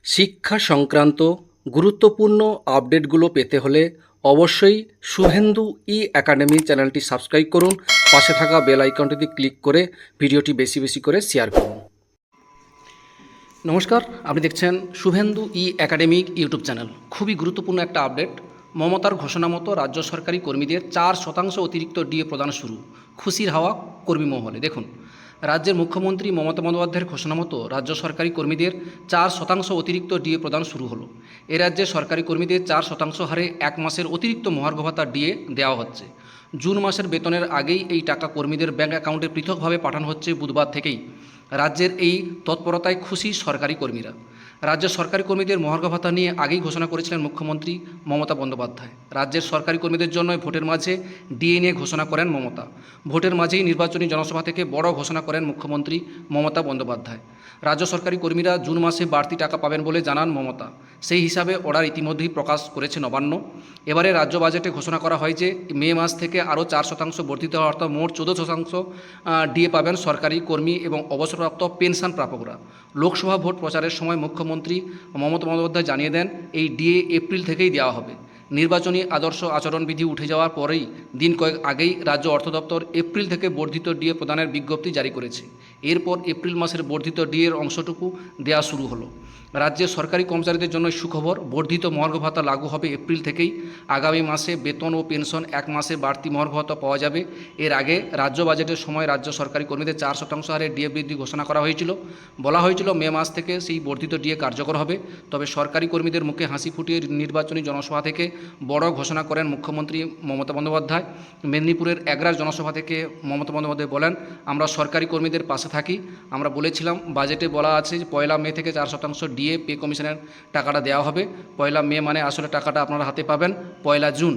শিক্ষা সংক্রান্ত গুরুত্বপূর্ণ আপডেটগুলো পেতে হলে অবশ্যই শুভেন্দু ই একাডেমি চ্যানেলটি সাবস্ক্রাইব করুন। পাশে থাকা বেল আইকনটিতে ক্লিক করে ভিডিওটি বেশি বেশি করে শেয়ার করুন। নমস্কার, আপনি দেখছেন শুভেন্দু ই একাডেমিক ইউটিউব চ্যানেল। খুবই গুরুত্বপূর্ণ একটা আপডেট। মমতার ঘোষণা মতো রাজ্য সরকারি কর্মীদের 4% অতিরিক্ত ডিএ প্রদান শুরু। খুশির হাওয়া কর্মী মহলে। দেখুন, রাজ্যের মুখ্যমন্ত্রী মমতা বন্দ্যোপাধ্যায়ের ঘোষণা মতো রাজ্য সরকারি কর্মীদের 4% অতিরিক্ত ডিএ প্রদান শুরু হলো। এ রাজ্যে সরকারি কর্মীদের 4% হারে 1 মাসের অতিরিক্ত মহার্ঘ ভাতা ডিএ দেওয়া হচ্ছে। জুন মাসের বেতনের আগেই এই টাকা কর্মীদের ব্যাঙ্ক অ্যাকাউন্টে পৃথকভাবে পাঠানো হচ্ছে বুধবার থেকেই। রাজ্যের এই তৎপরতায় খুশি সরকারি কর্মীরা। রাজ্যের সরকারি কর্মীদের মহার্ঘ ভাতা নিয়ে আগেই ঘোষণা করেছিলেন মুখ্যমন্ত্রী মমতা বন্দ্যোপাধ্যায়। রাজ্যের সরকারি কর্মীদের জন্য ভোটের মাঝে ডিএ নিয়ে ঘোষণা করেন মমতা। ভোটের মাঝেই নির্বাচনী জনসভা থেকে বড় ঘোষণা করেন মুখ্যমন্ত্রী মমতা বন্দ্যোপাধ্যায়। রাজ্য সরকারি কর্মীরা জুন মাসে বাড়তি টাকা পাবেন বলে জানান মমতা। সেই হিসাবে অর্ডার ইতিমধ্যেই প্রকাশ করেছে নবান্ন। এবারে রাজ্য বাজেটে ঘোষণা করা হয় যে মে মাস থেকে আরও 4% বর্ধিত হওয়া, অর্থাৎ মোট 14% ডিএ পাবেন সরকারি কর্মী এবং অবসরপ্রাপ্ত পেনশন প্রাপকরা। লোকসভা ভোট প্রচারের সময় মুখ্যমন্ত্রী মমতা বন্দ্যোপাধ্যায় জানিয়ে দেন এই ডিএ এপ্রিল থেকেই দেওয়া হবে। নির্বাচনী আদর্শ আচরণবিধি উঠে যাওয়ার পরেই দিন কয়েক আগেই রাজ্য অর্থ দপ্তর এপ্রিল থেকে বর্ধিত ডিএ প্রদানের বিজ্ঞপ্তি জারি করেছে। এরপর এপ্রিল মাসের বর্ধিত ডিএর অংশটুকু দেওয়া শুরু হলো। রাজ্যের সরকারি কর্মচারীদের জন্য সুখবর, বর্ধিত মহার্ঘ ভাতা লাগু হবে এপ্রিল থেকেই। আগামী মাসে বেতন ও পেনশন 1 মাসে বাড়তি মহার্ঘ ভাতা পাওয়া যাবে। এর আগে রাজ্য বাজেটের সময় রাজ্য সরকারি কর্মীদের 4% হারে ডিএ বৃদ্ধি ঘোষণা করা হয়েছিল। বলা হয়েছিল মে মাস থেকে সেই বর্ধিত ডিএ কার্যকর হবে। তবে সরকারি কর্মীদের মুখে হাসি ফুটিয়ে নির্বাচনী জনসভা থেকে বড় ঘোষণা করেন মুখ্যমন্ত্রী মমতা বন্দ্যোপাধ্যায়। মেদিনীপুরের এগরার জনসভা থেকে মমতা বন্দ্যোপাধ্যায় বলেন, আমরা সরকারি কর্মীদের পাশে থাকি। আমরা বলেছিলাম বাজেটে বলা আছে যে 1 মে থেকে 4% ডিএ পে কমিশনের টাকাটা দেওয়া হবে। 1 মে মানে আসলে টাকাটা আপনারা হাতে পাবেন 1 জুন।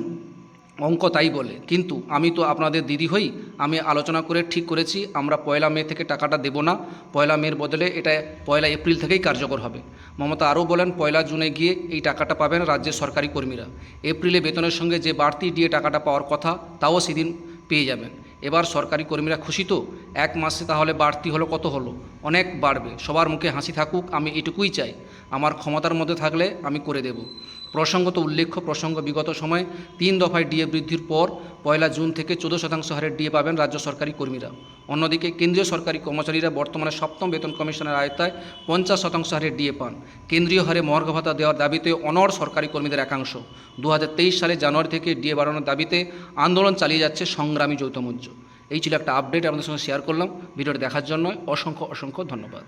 অঙ্ক তাই বলে, কিন্তু আমি তো আপনাদের দিদি হই। আমি আলোচনা করে ঠিক করেছি আমরা 1 মে থেকে টাকাটা দেব না। 1 মের বদলে এটা 1 এপ্রিল থেকেই কার্যকর হবে। মমতা আরও বলেন 1 জুনে গিয়ে এই টাকাটা পাবেন রাজ্যের সরকারি কর্মীরা। এপ্রিলে বেতনের সঙ্গে যে বাড়তি ডিএ টাকাটা পাওয়ার কথা তাও সেদিন পেয়ে যাবেন। এবার সরকারি কর্মীরা খুশি তো? 1 মাসে তাহলে বাড়তি হলো কত হলো? অনেক বাড়বে। সবার মুখে হাসি থাকুক, আমি এটুকুই চাই। আমার ক্ষমতার মধ্যে থাকলে আমি করে দেব। প্রসঙ্গত উল্লেখ্য, বিগত সময়ে 3 দফায় ডিএ বৃদ্ধির পর 1 জুন থেকে 14% হারে ডিএ পাবেন রাজ্য সরকারি কর্মীরা। অন্যদিকে কেন্দ্রীয় সরকারি কর্মচারীরা বর্তমানে 7ম বেতন কমিশনের আওতায় 50% হারে ডিএ পান। কেন্দ্রীয় হারে মহার্ঘ ভাতা দেওয়ার দাবিতে অনড় সরকারি কর্মীদের একাংশ। 2023 সালের জানুয়ারি থেকে ডিএ বাড়ানোর দাবিতে আন্দোলন চালিয়ে যাচ্ছে সংগ্রামী যৌথ মঞ্চ। এই ছিল একটা আপডেট আপনাদের সঙ্গে শেয়ার করলাম। ভিডিওটি দেখার জন্য অসংখ্য ধন্যবাদ।